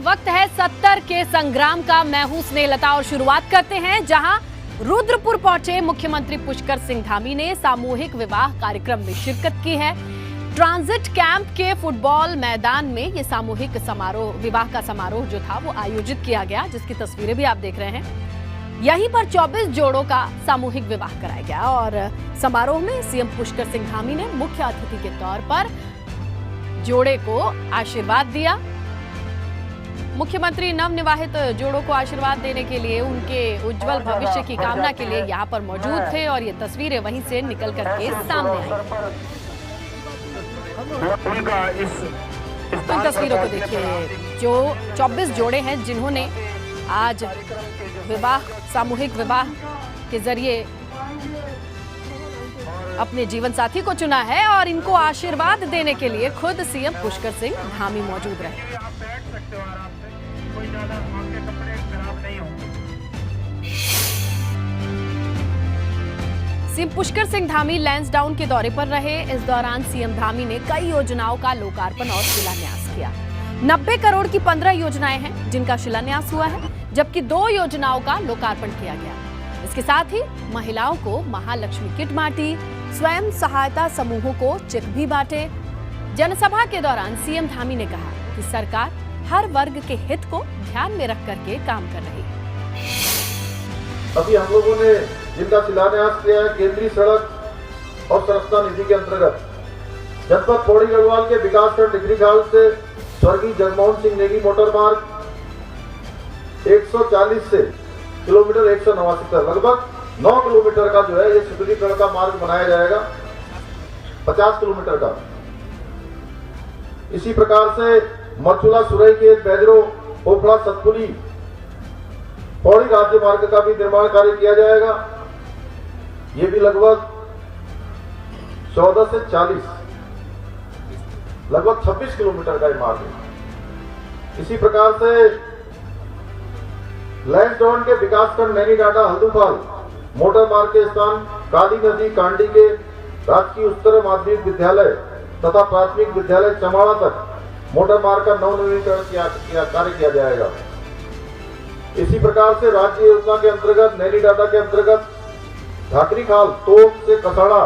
वक्त है 70 के संग्राम का। मैं हूं स्नेहलता और शुरुआत करते हैं जहां रुद्रपुर पहुंचे मुख्यमंत्री पुष्कर सिंह धामी ने सामूहिक विवाह कार्यक्रम में शिरकत की है। ट्रांजिट कैंप के फुटबॉल मैदान में ये सामूहिक समारोह, विवाह का समारोह जो था वो आयोजित किया गया, जिसकी तस्वीरें भी आप देख रहे हैं। यहीं पर 24 जोड़ों का सामूहिक विवाह कराया गया और समारोह में सीएम पुष्कर सिंह धामी ने मुख्य अतिथि के तौर पर जोड़े को आशीर्वाद दिया। मुख्यमंत्री नवनिवाहित जोड़ों को आशीर्वाद देने के लिए, उनके उज्जवल भविष्य की कामना के लिए यहाँ पर मौजूद थे और ये तस्वीरें वहीं से निकल करके सामने आई। इन तस्वीरों को देखिए, जो 24 जोड़े हैं जिन्होंने आज विवाह, सामूहिक विवाह के जरिए अपने जीवन साथी को चुना है और इनको आशीर्वाद देने के लिए खुद सीएम पुष्कर सिंह धामी मौजूद रहे। सीएम पुष्कर सिंह धामी लैंसडाउन के दौरे पर रहे। इस दौरान सीएम धामी ने कई योजनाओं का लोकार्पण और शिलान्यास किया। 90 करोड़ की 15 योजनाएं हैं जिनका शिलान्यास हुआ है, जबकि 2 योजनाओं का लोकार्पण किया गया। इसके साथ ही महिलाओं को महालक्ष्मी किट बांटी, स्वयं सहायता समूहों को चेक भी बांटे। जनसभा के दौरान सीएम धामी ने कहा कि सरकार हर वर्ग के हित को ध्यान में रख करके काम कर रही है। अभी हम लोगों ने जिनका शिलान्यास किया है, केंद्रीय सड़क और संरचना निधि के अंतर्गत जनपद पौड़ी गढ़वाल के विकासखंड डिग्री खाल से स्वर्गीय जगमोहन सिंह नेगी मोटर मार्ग 140 से किलोमीटर 189 तक लगभग 9 किलोमीटर का जो है ये सुदृढ़ीकरण का मार्ग बनाया जाएगा, 50 किलोमीटर का। इसी प्रकार से मरचुला सुरई के बैजरो पोखड़ा सतपुली पौड़ी राज्य मार्ग का भी निर्माण कार्य किया जाएगा। ये भी लगभग 14 से 40 लगभग 26 किलोमीटर का मार्ग है। इसी प्रकार से लैंसडाउन के विकासखंड नैनीडाटा हल्दूपाल मोटर मार्ग के स्थान काली नदी कांडी के राजकीय उच्चतर माध्यमिक विद्यालय तथा प्राथमिक विद्यालय चमाड़ा तक मोटर मार्ग का नवनीकरण कार्य किया जाएगा। इसी प्रकार से राज्य योजना के अंतर्गत नैनीडाटा के अंतर्गत घाकरी खाल तोप से कसाड़ा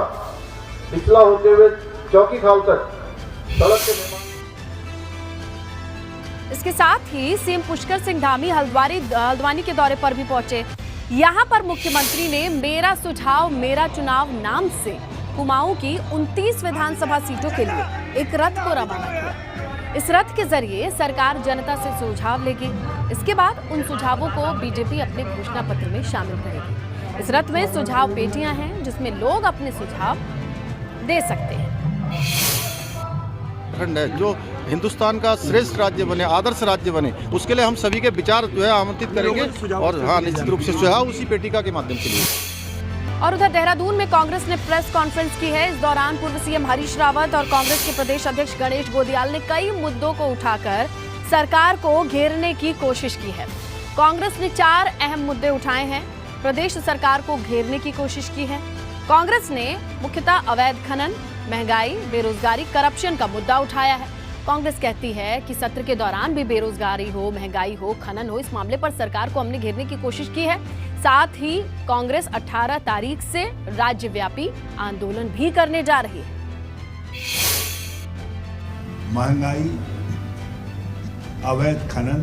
पिछला होते हुए चौकी खाल तक सड़क के निर्माण। इसके साथ ही सीएम पुष्कर सिंह धामी हल्द्वानी के दौरे पर भी पहुंचे। यहां पर मुख्यमंत्री ने मेरा सुझाव मेरा चुनाव नाम से कुमाऊं की 29 विधानसभा सीटों के लिए एक रथ को रवाना किया। इस रथ के जरिए सरकार जनता से सुझाव लेगी। इसके बाद उन सुझावों को बीजेपी अपने घोषणा पत्र में शामिल करेगी। इस रथ में सुझाव पेटियां हैं जिसमें लोग अपने सुझाव दे सकते हैं। जो हिंदुस्तान का श्रेष्ठ राज्य बने, आदर्श राज्य बने, उसके लिए हम सभी के विचार जो है आमंत्रित करेंगे और हाँ, निश्चित रूप से सुझाव उसी पेटिका के माध्यम से लिए। और उधर देहरादून में कांग्रेस ने प्रेस कॉन्फ्रेंस की है। इस दौरान पूर्व सीएम हरीश रावत और कांग्रेस के प्रदेश अध्यक्ष गणेश गोदियाल ने कई मुद्दों को उठाकर सरकार को घेरने की कोशिश की है। कांग्रेस ने 4 अहम मुद्दे उठाए हैं, प्रदेश सरकार को घेरने की कोशिश की है। कांग्रेस ने मुख्यतः अवैध खनन, महंगाई, बेरोजगारी, करप्शन का मुद्दा उठाया है। कांग्रेस कहती है कि सत्र के दौरान भी बेरोजगारी हो, महंगाई हो, खनन हो, इस मामले पर सरकार को हमने घेरने की कोशिश की है। साथ ही कांग्रेस 18 तारीख से राज्यव्यापी आंदोलन भी करने जा रही है। महंगाई, अवैध खनन,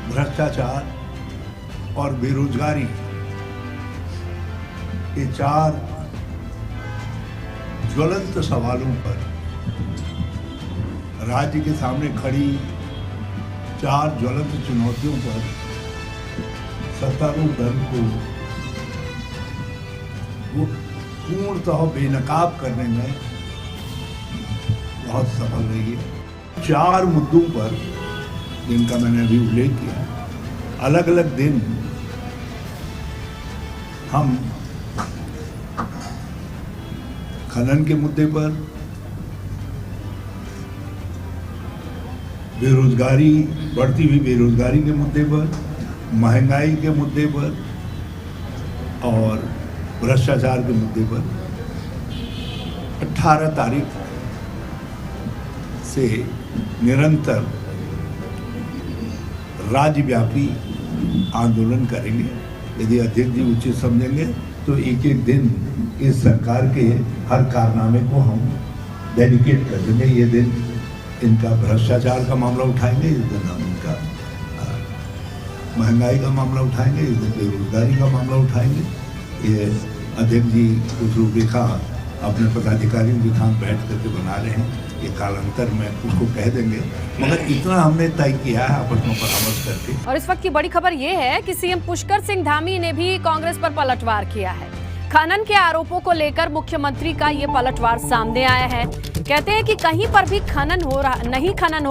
भ्रष्टाचार और बेरोजगारी, ये 4 ज्वलंत सवालों पर राज्य के सामने खड़ी 4 ज्वलंत चुनौतियों पर सत्तारूढ़ दल को वो पूर्णतः बेनकाब करने में बहुत सफल रही है। 4 मुद्दों पर जिनका मैंने अभी उल्लेख किया, अलग अलग दिन हम खनन के मुद्दे पर, बेरोजगारी, बढ़ती हुई बेरोजगारी के मुद्दे पर, महंगाई के मुद्दे पर और भ्रष्टाचार के मुद्दे पर 18 तारीख से निरंतर राज्यव्यापी आंदोलन करेंगे। यदि अध्यक्ष जी उचित समझेंगे तो एक एक दिन इस सरकार के हर कारनामे को हम डेडिकेट कर देंगे। ये दिन इनका भ्रष्टाचार का मामला उठाएंगे, इस दिन हम इनका महंगाई का मामला उठाएंगे, इस दिन बेरोजगारी का मामला उठाएंगे। ये अध्यक्ष जी कुछ रूपरेखा अपने पदाधिकारियों के साथ बैठ करके बना रहे हैं, ये कालांतर में उसको कह देंगे, मगर इतना हमने तय किया है आपस में परामर्श करके। और इस वक्त की बड़ी खबर ये है कि सीएम पुष्कर सिंह धामी ने भी कांग्रेस पर पलटवार किया है। खनन के आरोपों को लेकर मुख्यमंत्री का ये पलटवार सामने आया है। कहते हैं कि कहीं पर भी खनन हो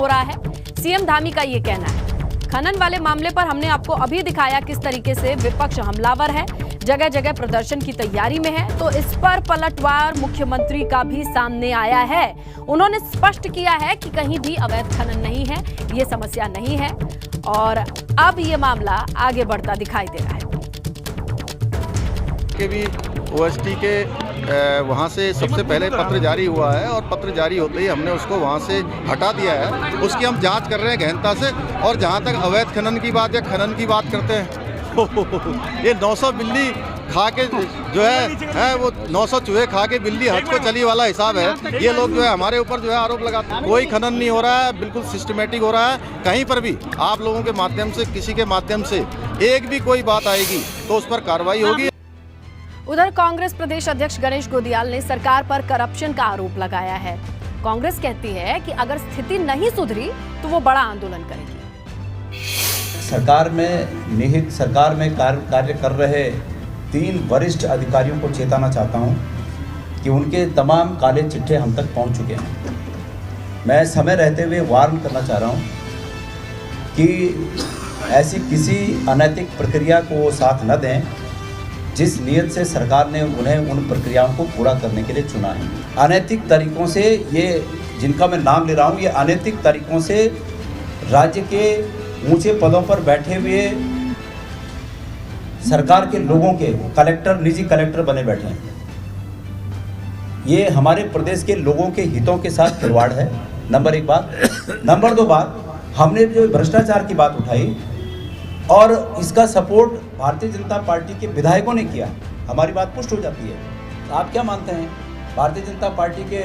रहा है। सीएम धामी का ये कहना है। खनन वाले मामले पर हमने आपको अभी दिखाया किस तरीके से विपक्ष हमलावर है, जगह जगह प्रदर्शन की तैयारी में है। तो इस पर पलटवार मुख्यमंत्री का भी सामने आया है। उन्होंने स्पष्ट किया है कि कहीं भी अवैध खनन नहीं है, ये समस्या नहीं है और अब ये मामला आगे बढ़ता दिखाई दे रहा है। के भी ओएसटी के वहाँ से सबसे पहले पत्र जारी हुआ है और पत्र जारी होते ही हमने उसको वहाँ से हटा दिया है। उसकी हम जांच कर रहे हैं गहनता से। और जहाँ तक अवैध खनन की बात या खनन की बात करते हैं ये 900 बिल्ली खा के जो है वो 900 चूहे खा के बिल्ली हज को चली वाला हिसाब है। ये लोग जो है हमारे ऊपर जो है आरोप लगाते हैं। कोई खनन नहीं हो रहा है, बिल्कुल सिस्टमेटिक हो रहा है। कहीं पर भी आप लोगों के माध्यम से, किसी के माध्यम से एक भी कोई बात आएगी तो उस पर कार्रवाई होगी। उधर कांग्रेस प्रदेश अध्यक्ष गणेश गोदियाल ने सरकार पर करप्शन का आरोप लगाया है। कांग्रेस कहती है कि अगर स्थिति नहीं सुधरी तो वो बड़ा आंदोलन करेगी। सरकार में कार्य कर रहे 3 वरिष्ठ अधिकारियों को चेताना चाहता हूं कि उनके तमाम काले चिट्ठे हम तक पहुंच चुके हैं। मैं समय रहते हुए वार्न करना चाह रहा हूं कि ऐसी किसी अनैतिक प्रक्रिया को वो साथ न दें जिस नियत से सरकार ने उन्हें उन प्रक्रियाओं को पूरा करने के लिए चुना है। अनैतिक तरीकों से, ये जिनका मैं नाम ले रहा हूँ, ये अनैतिक तरीकों से राज्य के ऊंचे पदों पर बैठे हुए सरकार के लोगों के कलेक्टर, निजी कलेक्टर बने बैठे हैं। ये हमारे प्रदेश के लोगों के हितों के साथ खिलवाड़ है, नंबर 1 बात। नंबर 2 बात, हमने जो भ्रष्टाचार की बात उठाई और इसका सपोर्ट भारतीय जनता पार्टी के विधायकों ने किया, हमारी बात पुष्ट हो जाती है। तो आप क्या मानते हैं, भारतीय जनता पार्टी के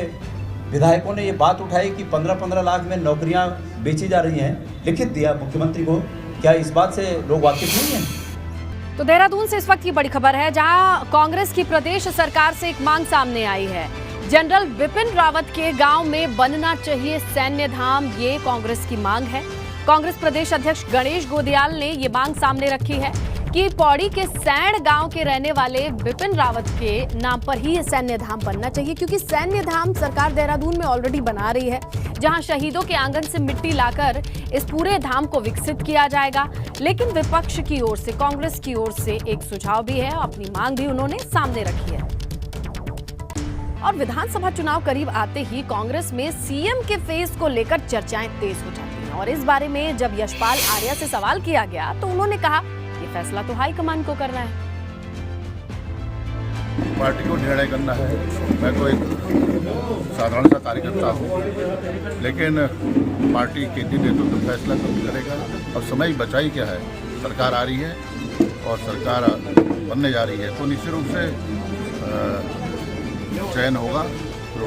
विधायकों ने ये बात उठाई कि 15-15 लाख में नौकरियां बेची जा रही हैं, लिखित दिया मुख्यमंत्री को, क्या इस बात से लोग वाकिफ नहीं हैं? तो देहरादून से इस वक्त की बड़ी खबर है, जहां कांग्रेस की प्रदेश सरकार से एक मांग सामने आई है। जनरल बिपिन रावत के गांव में बनना चाहिए सैन्य धाम, ये कांग्रेस की मांग है। कांग्रेस प्रदेश अध्यक्ष गणेश गोदियाल ने ये मांग सामने रखी है कि पौड़ी के सैण गांव के रहने वाले बिपिन रावत के नाम पर ही ये सैन्य धाम बनना चाहिए, क्योंकि सैन्य धाम सरकार देहरादून में ऑलरेडी बना रही है, जहां शहीदों के आंगन से मिट्टी लाकर इस पूरे धाम को विकसित किया जाएगा। लेकिन विपक्ष की ओर से, कांग्रेस की ओर से एक सुझाव भी है, अपनी मांग भी उन्होंने सामने रखी है। और विधानसभा चुनाव करीब आते ही कांग्रेस में सीएम के फेस को लेकर चर्चाएं तेज हो जाती हैं। और इस बारे में जब यशपाल आर्या से सवाल किया गया तो उन्होंने कहा ये फैसला तो हाईकमान को करना है। पार्टी को निर्णय करना है। मैं तो एक साधारण सा कार्यकर्ता हूँ, लेकिन पार्टी केंद्रीय नेतृत्व फैसला करेगा। और समय की बचाई क्या है, सरकार आ रही है और सरकार बनने जा रही है, तो निश्चित रूप से चयन होगा तो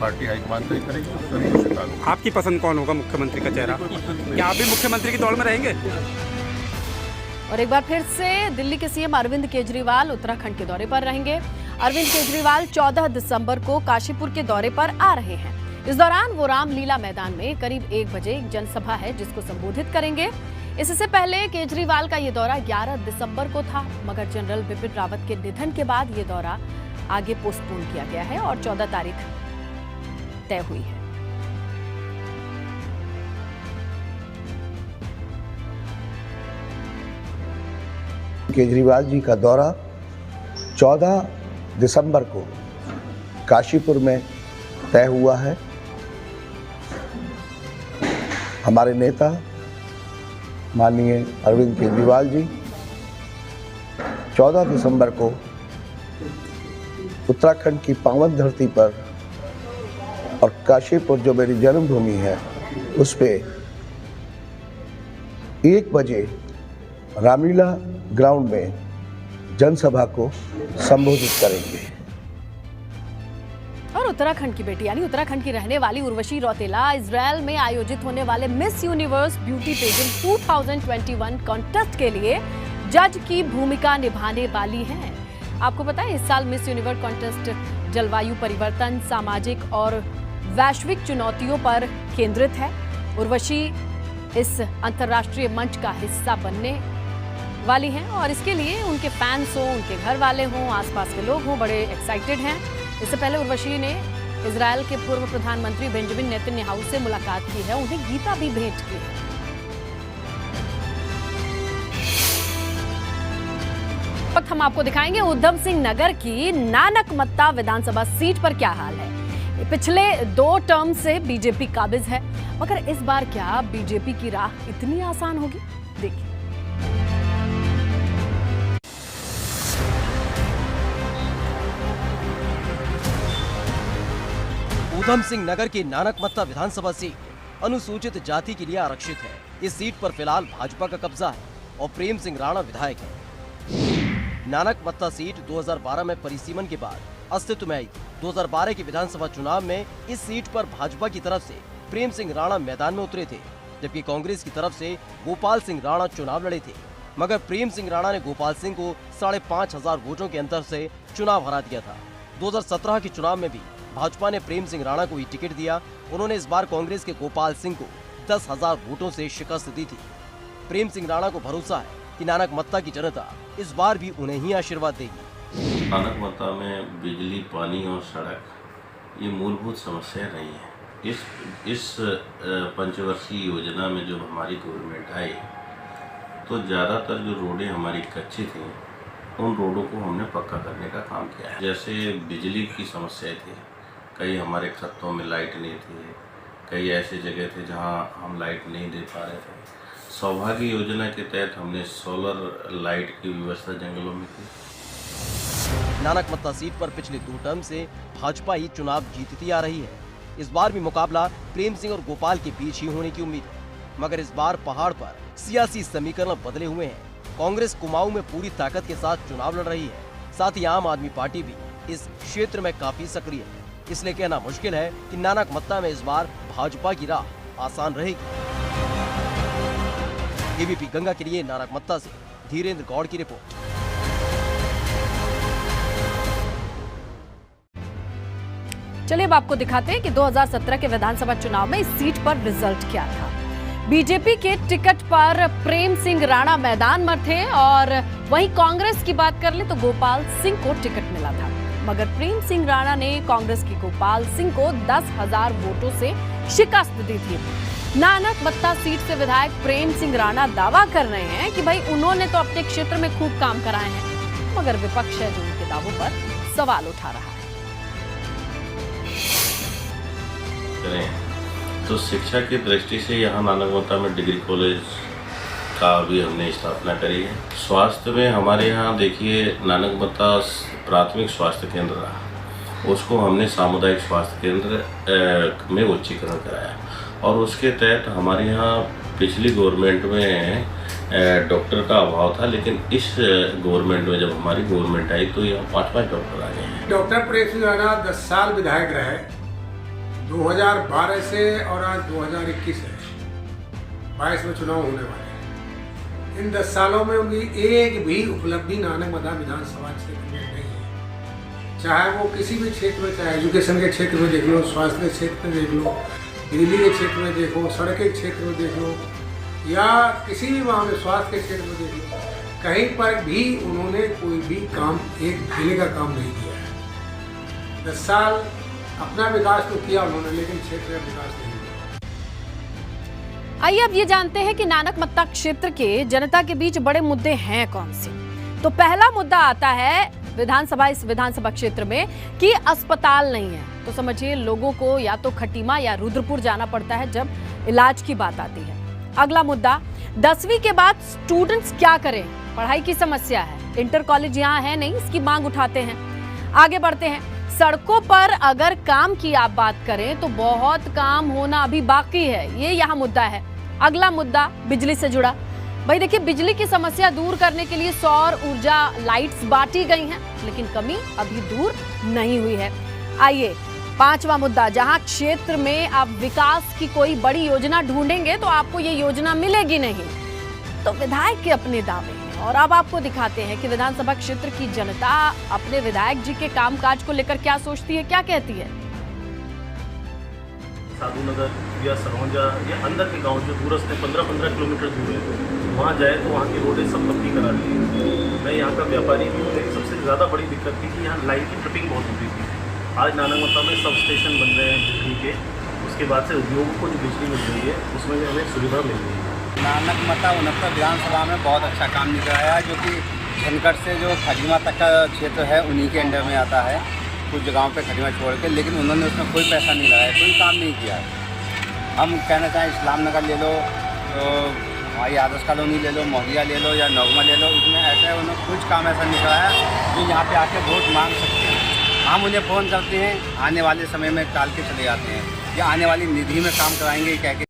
पार्टी हाईकमान तय करेगी। आपकी पसंद कौन होगा मुख्यमंत्री का चेहरा? क्या आप भी मुख्यमंत्री की दौड़ में रहेंगे? और एक बार फिर से दिल्ली के सीएम अरविंद केजरीवाल उत्तराखंड के दौरे पर रहेंगे। अरविंद केजरीवाल 14 दिसंबर को काशीपुर के दौरे पर आ रहे हैं। इस दौरान वो रामलीला मैदान में करीब 1 बजे एक जनसभा है जिसको संबोधित करेंगे। इससे पहले केजरीवाल का ये दौरा 11 दिसंबर को था, मगर जनरल बिपिन रावत के निधन के बाद ये दौरा आगे पोस्टपोन किया गया है और 14 तारीख तय हुई है। केजरीवाल जी का दौरा 14 दिसंबर को काशीपुर में तय हुआ है। हमारे नेता माननीय अरविंद केजरीवाल जी 14 दिसंबर को उत्तराखंड की पावन धरती पर और काशीपुर जो मेरी जन्मभूमि है उस पे 1 बजे रामलीला ग्राउंड में जनसभा को संबोधित करेंगे। और उत्तराखंड की बेटी यानी उत्तराखंड की रहने वाली उर्वशी रौतेला इजरायल में आयोजित होने वाले Miss Universe beauty pageant 2021 contest के लिए जज की भूमिका निभाने वाली हैं। आपको पता है, इस साल मिस यूनिवर्स कॉन्टेस्ट जलवायु परिवर्तन, सामाजिक और वैश्विक चुनौतियों पर केंद्रित है। उर्वशी इस अंतर्राष्ट्रीय मंच का हिस्सा बनने वाली हैं और इसके लिए उनके फैंस हों, उनके घर वाले हों, आसपास के लोग हों, बड़े एक्साइटेड हैं। इससे पहले उर्वशी ने इजरायल के पूर्व प्रधानमंत्री बेंजामिन नेतन्याहू से मुलाकात की है, उन्हें गीता भी भेंट की है। वक्त हम आपको दिखाएंगे उधम सिंह नगर की नानकमत्ता विधानसभा सीट पर क्या हाल है। पिछले 2 टर्म से बीजेपी काबिज है, मगर इस बार क्या बीजेपी की राह इतनी आसान होगी? देखिए। उधम सिंह नगर की नानकमत्ता विधानसभा सीट अनुसूचित जाति के लिए आरक्षित है। इस सीट पर फिलहाल भाजपा का कब्जा है और प्रेम सिंह राणा विधायक है। नानकमत्ता सीट 2012 में परिसीमन के बाद अस्तित्व में आई थी। 2012 के विधानसभा चुनाव में इस सीट पर भाजपा की तरफ से प्रेम सिंह राणा मैदान में उतरे थे, जबकि कांग्रेस की तरफ से गोपाल सिंह राणा चुनाव लड़े थे। मगर प्रेम सिंह राणा ने गोपाल सिंह को 5,500 वोटों के अंतर से चुनाव हरा दिया था। 2017 के चुनाव में भी भाजपा ने प्रेम सिंह राणा को ही टिकट दिया। उन्होंने इस बार कांग्रेस के गोपाल सिंह को 10,000 वोटों से शिकस्त दी थी। प्रेम सिंह राणा को भरोसा है कि नानकमत्ता की जनता इस बार भी उन्हें ही आशीर्वाद देगी। नानकमत्ता में बिजली, पानी और सड़क ये मूलभूत समस्या नहीं है। इस पंचवर्षीय योजना में जब हमारी गवर्नमेंट आई तो ज़्यादातर जो रोडें हमारी कच्ची थी उन रोडों को हमने पक्का करने का काम किया है। जैसे बिजली की समस्या थी, कई हमारे खत्तों में लाइट नहीं थी, कई ऐसे जगह थे जहां हम लाइट नहीं दे पा रहे थे। सौभाग्य योजना के तहत हमने सोलर लाइट की व्यवस्था जंगलों में की। नानकमत्ता सीट पर पिछले 2 टर्म से भाजपा ही चुनाव जीतती आ रही है। इस बार भी मुकाबला प्रेम सिंह और गोपाल के बीच ही होने की उम्मीद है, मगर इस बार पहाड़ पर सियासी समीकरण बदले हुए हैं। कांग्रेस कुमाऊं में पूरी ताकत के साथ चुनाव लड़ रही है, साथ ही आम आदमी पार्टी भी इस क्षेत्र में काफी सक्रिय है। इसलिए कहना मुश्किल है कि नानकमत्ता में इस बार भाजपा की राह आसान रहेगी। एबीपी गंगा के लिए नानकमत्ता से धीरेन्द्र गौड़ की रिपोर्ट। चलिए अब आपको दिखाते हैं कि 2017 के विधानसभा चुनाव में इस सीट पर रिजल्ट क्या था। बीजेपी के टिकट पर प्रेम सिंह राणा मैदान में थे और वहीं कांग्रेस की बात कर ले तो गोपाल सिंह को टिकट मिला था, मगर प्रेम सिंह राणा ने कांग्रेस की गोपाल सिंह को 10,000 वोटों से शिकस्त दी थी। नानकमत्ता सीट से विधायक प्रेम सिंह राणा दावा कर रहे हैं कि भाई उन्होंने तो अपने क्षेत्र में खूब काम कराए हैं, मगर विपक्ष है जो उनके दावों पर सवाल उठा रहा है। तो शिक्षा की दृष्टि से यहाँ नानकमत्ता में डिग्री कॉलेज का भी हमने स्थापना करी है। स्वास्थ्य में हमारे यहाँ देखिए नानकमत्ता प्राथमिक स्वास्थ्य केंद्र रहा, उसको हमने सामुदायिक स्वास्थ्य केंद्र में उच्चीकरण कराया और उसके तहत हमारे यहाँ पिछली गवर्नमेंट में डॉक्टर का अभाव था, लेकिन इस गवर्नमेंट में जब हमारी गवर्नमेंट आई तो यहाँ 5 डॉक्टर आ गए हैं। डॉक्टर प्रेम सिंह राणा 10 साल विधायक रहे, 2012 से और आज 2021 है, 22 में चुनाव होने वाले हैं। इन 10 सालों में उनकी एक भी उपलब्धि नानकमत्ता विधानसभा क्षेत्र में नहीं है। चाहे वो किसी भी क्षेत्र में, चाहे एजुकेशन के क्षेत्र में देख लो, स्वास्थ्य के क्षेत्र में देख लो, बिजली के क्षेत्र में देखो, सड़क के क्षेत्र में देख लो, या किसी भी मामले स्वास्थ्य के क्षेत्र में देख लो, कहीं पर भी उन्होंने कोई भी काम एक ढीले का काम नहीं किया है। 10 साल अपना विकास तो किया उन्होंने, लेकिन क्षेत्र का विकास नहीं किया। आइए अब ये जानते हैं कि नानकमत्ता क्षेत्र के जनता के बीच बड़े मुद्दे हैं कौन से। तो पहला मुद्दा आता है इस विधानसभा क्षेत्र में कि अस्पताल नहीं है। तो समझिए लोगों को या तो खटीमा या रुद्रपुर जाना पड़ता है जब इलाज की बात आती है। अगला मुद्दा 10वीं के बाद स्टूडेंट्स क्या करें, पढ़ाई की समस्या है। इंटर कॉलेज यहाँ है नहीं, इसकी मांग उठाते हैं। आगे बढ़ते हैं, सड़कों पर अगर काम की आप बात करें तो बहुत काम होना अभी बाकी है, ये यहाँ मुद्दा है। अगला मुद्दा बिजली से जुड़ा, भाई देखिए, बिजली की समस्या दूर करने के लिए सौर ऊर्जा लाइट्स बांटी गई हैं, लेकिन कमी अभी दूर नहीं हुई है। आइए, 5वां मुद्दा, जहां क्षेत्र में आप विकास की कोई बड़ी योजना ढूंढेंगे तो आपको ये योजना मिलेगी नहीं, तो विधायक के अपने दावे हैं। और अब आपको दिखाते हैं कि विधानसभा क्षेत्र की जनता अपने विधायक जी के कामकाज को लेकर क्या सोचती है, क्या कहती है। साधु नगर या सरौंजा या अंदर के गांव जो दूरस्थ है 15-15 किलोमीटर दूर है, वहाँ जाए तो वहाँ की रोडें सब पक्की करा दी है। मैं यहाँ का व्यापारी भी हूँ, लेकिन सबसे ज़्यादा बड़ी दिक्कत थी कि यहाँ लाइन की ट्रिपिंग बहुत होती थी। आज नानकमत्ता में सब स्टेशन बन रहे हैं बिजली के, उसके बाद से उद्योगों को जो बिजली मिल रही है उसमें भी हमें सुविधा मिल रही है। नानकमत्ता 69 विधानसभा में बहुत अच्छा काम निकल रहा है, जो कि झनकट से जो खजमा तक का क्षेत्र है उन्हीं के अंडर में आता है, कुछ जगहों पे खजमा छोड़ के, लेकिन उन्होंने उसमें कोई पैसा नहीं लगाया, कोई काम नहीं किया है। हम कहना चाहें इस्लाम नगर ले लो, तो हमारी आदर्श कॉलोनी ले लो, मोहलिया ले लो या नगमा ले लो, इसमें ऐसा उन्होंने कुछ काम ऐसा नहीं कराया जो यहाँ पे आके वोट मांग सकते हैं। हम उन्हें फ़ोन करते हैं, आने वाले समय में टाल के चले जाते हैं, या आने वाली निधि में काम कराएंगे कह के।